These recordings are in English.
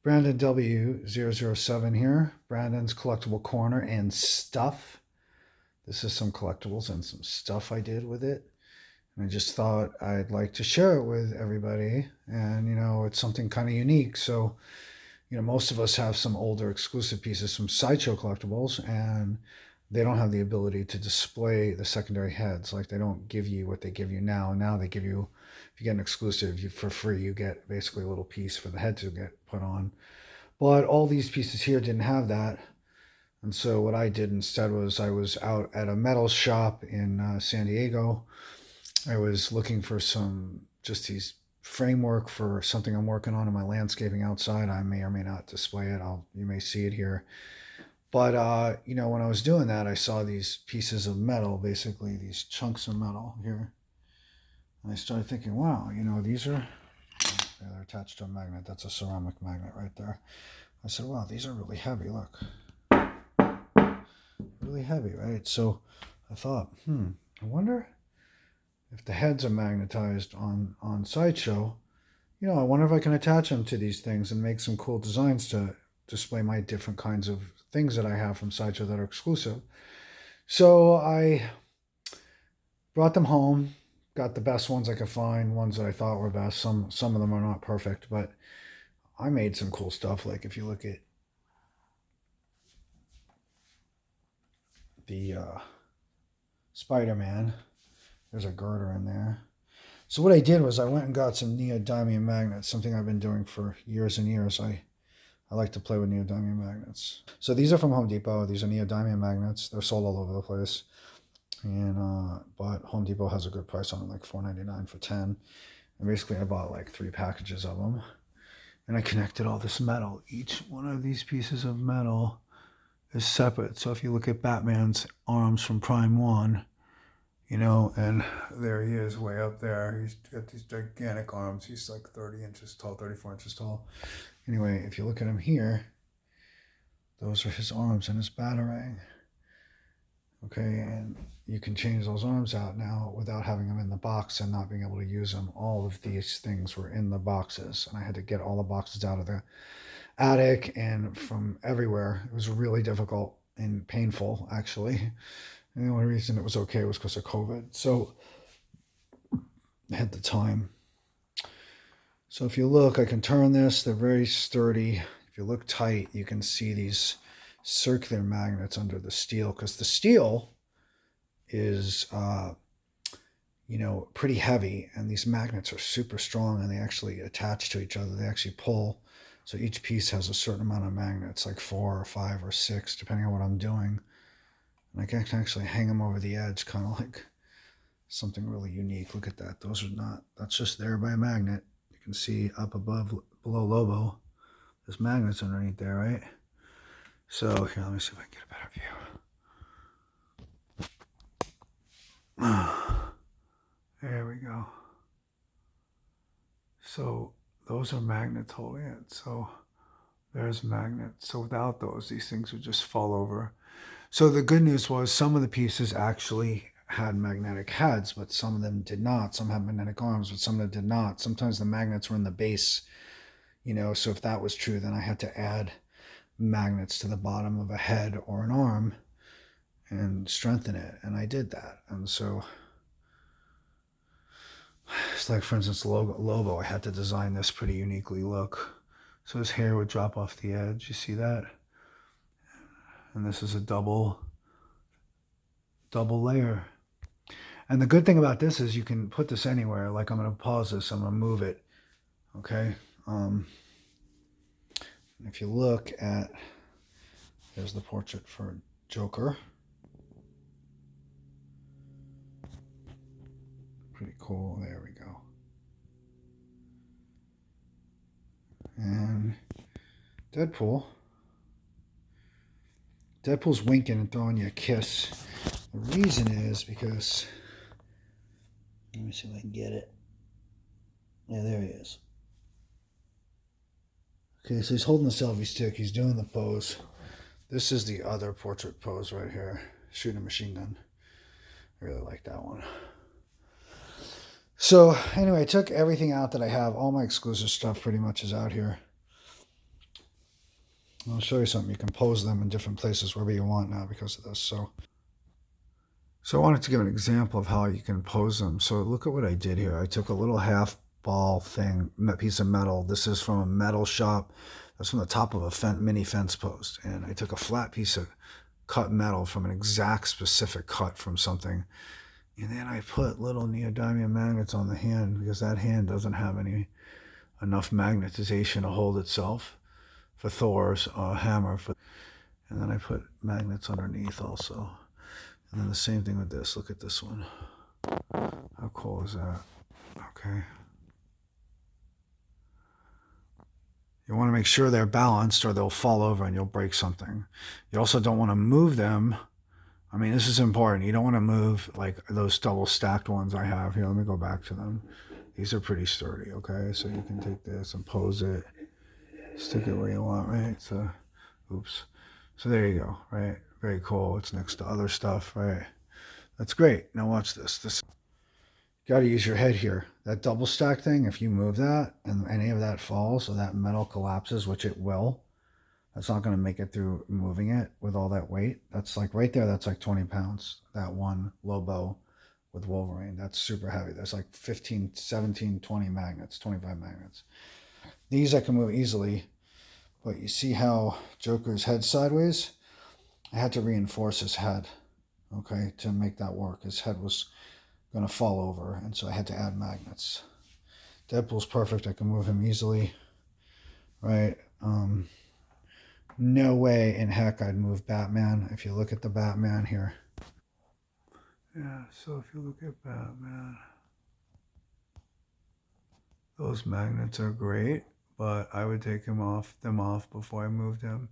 Brandon W007 here. Brandon's Collectible Corner and Stuff. This is some collectibles and some stuff I did with it. And I just thought I'd like to share it with everybody. And, it's something kind of unique. So, most of us have some older exclusive pieces from Sideshow Collectibles, and they don't have the ability to display the secondary heads. Like, they don't give you what they give you now. Now they give you, if you get an exclusive, for free, you get basically a little piece for the head to get put on. But all these pieces here didn't have that. And so what I did instead was I was out at a metal shop in San Diego. I was looking for just these framework for something I'm working on in my landscaping outside. I may or may not display it. You may see it here. But, when I was doing that, I saw these pieces of metal, basically these chunks of metal here. And I started thinking, wow, these are, they're attached to a magnet. That's a ceramic magnet right there. I said, wow, these are really heavy. Look. Really heavy, right? So I thought, I wonder if the heads are magnetized on Sideshow. I wonder if I can attach them to these things and make some cool designs to display my different kinds of things that I have from Sideshow that are exclusive. So I brought them home, got the best ones I could find, ones that I thought were best. Some of them are not perfect, but I made some cool stuff. Like if you look at the Spiderman, there's a girder in there. So what I did was I went and got some neodymium magnets, something I've been doing for years and years. I like to play with neodymium magnets. So these are from Home Depot. These are neodymium magnets. They're sold all over the place. And but Home Depot has a good price on them, like $4.99 for 10. And basically I bought like 3 packages of them. And I connected all this metal. Each one of these pieces of metal is separate. So if you look at Batman's arms from Prime 1, and there he is way up there. He's got these gigantic arms. He's like 30 inches tall, 34 inches tall. Anyway, if you look at him here, those are his arms and his batarang. Okay, and you can change those arms out now without having them in the box and not being able to use them. All of these things were in the boxes, and I had to get all the boxes out of the attic and from everywhere. It was really difficult and painful, actually. And the only reason it was okay was because of COVID. So I had the time. So if you look, I can turn this. They're very sturdy. If you look tight, you can see these circular magnets under the steel, because the steel is, pretty heavy, and these magnets are super strong, and they actually attach to each other. They actually pull. So each piece has a certain amount of magnets, like 4 or 5 or 6, depending on what I'm doing. And I can actually hang them over the edge, kind of like something really unique. Look at that. That's just there by a magnet. You can see up above, below Lobo, there's magnets underneath there, right? So here, let me see if I can get a better view. There we go. So those are magnets holding it. So there's magnets. So without those, these things would just fall over. So the good news was some of the pieces actually had magnetic heads, but some of them did not. Some had magnetic arms, but some of them did not. Sometimes the magnets were in the base, so if that was true, then I had to add magnets to the bottom of a head or an arm and strengthen it. And I did that. And so it's like, for instance, Lobo, I had to design this pretty uniquely. Look. So his hair would drop off the edge. You see that? And this is a double layer. And the good thing about this is you can put this anywhere. Like, I'm going to pause this. I'm going to move it. Okay. If you look at, there's the portrait for Joker. Pretty cool. There we go. And Deadpool. Deadpool's winking and throwing you a kiss. The reason is because, let me see if I can get it. Yeah, there he is. Okay, so he's holding the selfie stick. He's doing the pose. This is the other portrait pose right here. Shooting a machine gun. I really like that one. So anyway, I took everything out that I have. All my exclusive stuff pretty much is out here. I'll show you something. You can pose them in different places wherever you want now because of this. So I wanted to give an example of how you can pose them. So look at what I did here. I took a little half ball thing, piece of metal. This is from a metal shop. That's from the top of a mini fence post. And I took a flat piece of cut metal from an exact specific cut from something. And then I put little neodymium magnets on the hand because that hand doesn't have enough magnetization to hold itself for Thor's hammer. And then I put magnets underneath also. And then the same thing with this. Look at this one. How cool is that? Okay. You want to make sure they're balanced or they'll fall over and you'll break something. You also don't want to move them. I mean, this is important. You don't want to move like those double stacked ones I have here. Let me go back to them. These are pretty sturdy, okay? So you can take this and pose it. Stick it where you want, right? So, oops. So there you go, right? Very cool. It's next to other stuff, right? That's great. Now watch this. You got to use your head here. That double stack thing, if you move that and any of that falls or that metal collapses, which it will, that's not going to make it through moving it with all that weight. That's like right there, that's like 20 pounds. That one Lobo with Wolverine, that's super heavy. There's like 15, 17, 20 magnets, 25 magnets. These I can move easily, but you see how Joker's head's sideways? I had to reinforce his head, okay, to make that work. His head was going to fall over, and so I had to add magnets. Deadpool's perfect. I can move him easily, right? No way in heck I'd move Batman. If you look at the Batman here. Yeah, so if you look at Batman, those magnets are great, but I would take them off before I moved him.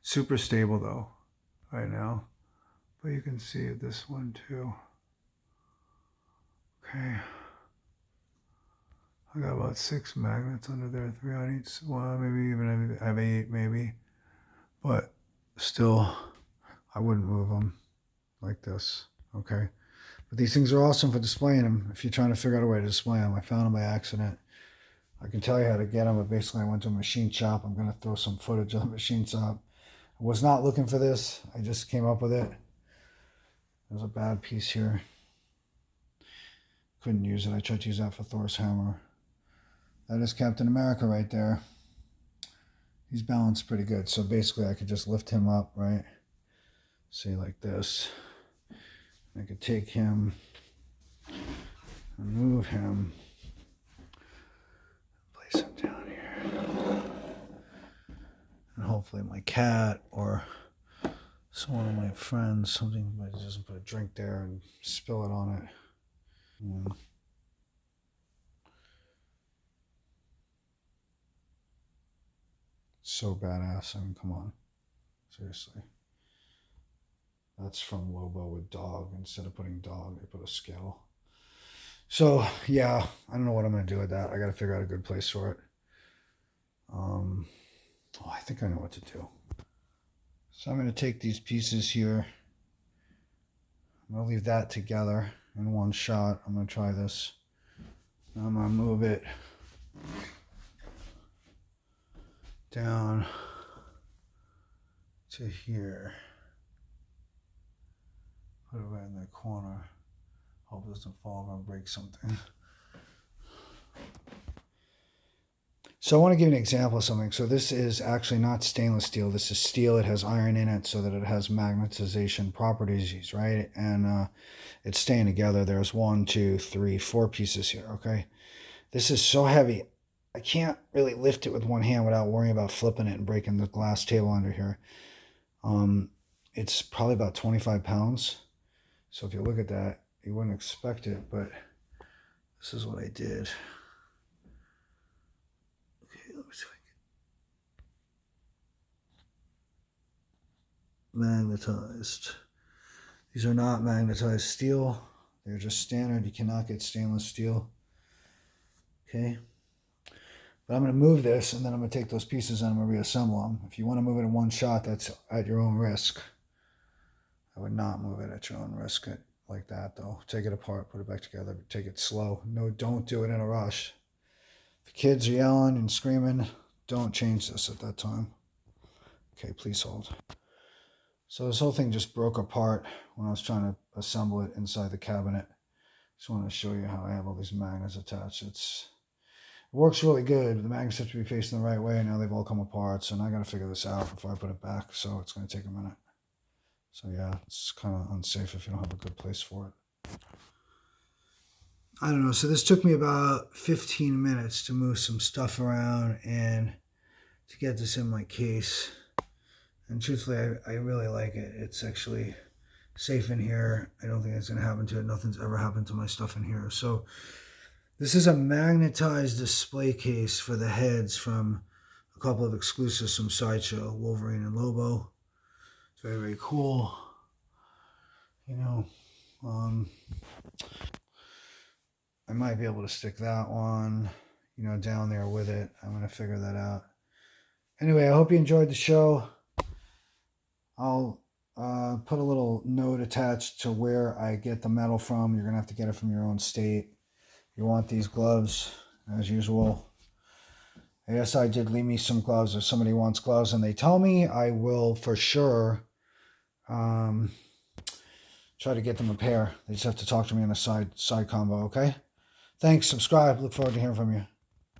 Super stable though, right now. But you can see this one too. Okay. I got about 6 magnets under there, 3 on each. Well, maybe even I have 8 maybe. But still, I wouldn't move them like this, okay? But these things are awesome for displaying them. If you're trying to figure out a way to display them, I found them by accident. I can tell you how to get them, but basically I went to a machine shop. I'm going to throw some footage of the machine shop. I was not looking for this. I just came up with it. There's a bad piece here. Couldn't use it. I tried to use that for Thor's hammer. That is Captain America right there. He's balanced pretty good. So basically I could just lift him up, right? See, like this. I could take him and move him. Place him down here. And hopefully my cat or one of my friends, something, doesn't put a drink there and spill it on it. So badass. I mean, come on. Seriously. That's from Lobo with dog. Instead of putting dog, they put a scale. So, yeah, I don't know what I'm going to do with that. I got to figure out a good place for it. I think I know what to do. So I'm going to take these pieces here. I'm going to leave that together in one shot. I'm going to try this. I'm going to move it down to here. Put it right in the corner. Hope it doesn't fall over and break something. So I want to give an example of something. So this is actually not stainless steel. This is steel. It has iron in it so that it has magnetization properties, right? And it's staying together. There's 1, 2, 3, 4 pieces here, okay? This is so heavy. I can't really lift it with one hand without worrying about flipping it and breaking the glass table under here. It's probably about 25 pounds. So if you look at that, you wouldn't expect it, but this is what I did. Okay, let me see if I can. Magnetized. These are not magnetized steel. They're just standard. You cannot get stainless steel. Okay. But I'm going to move this, and then I'm going to take those pieces and I'm going to reassemble them. If you want to move it in one shot, that's at your own risk. I would not move it at your own risk like that, though. Take it apart, put it back together, take it slow. No, don't do it in a rush. If kids are yelling and screaming, don't change this at that time. Okay, please hold. So this whole thing just broke apart when I was trying to assemble it inside the cabinet. Just want to show you how I have all these magnets attached. It works really good. The magnets have to be facing the right way, and now they've all come apart. So now I got to figure this out before I put it back. So it's going to take a minute. So yeah, it's kind of unsafe if you don't have a good place for it. I don't know. So this took me about 15 minutes to move some stuff around and to get this in my case. And truthfully, I really like it. It's actually safe in here. I don't think it's going to happen to it. Nothing's ever happened to my stuff in here. So this is a magnetized display case for the heads from a couple of exclusives from Sideshow, Wolverine and Lobo. It's very, very cool. You know, I might be able to stick that one, you know, down there with it. I'm going to figure that out. Anyway, I hope you enjoyed the show. I'll put a little note attached to where I get the metal from. You're going to have to get it from your own state. You want these gloves, as usual. Yes, I did leave me some gloves. If somebody wants gloves and they tell me, I will for sure try to get them a pair. They just have to talk to me on a side combo, okay? Thanks. Subscribe. Look forward to hearing from you.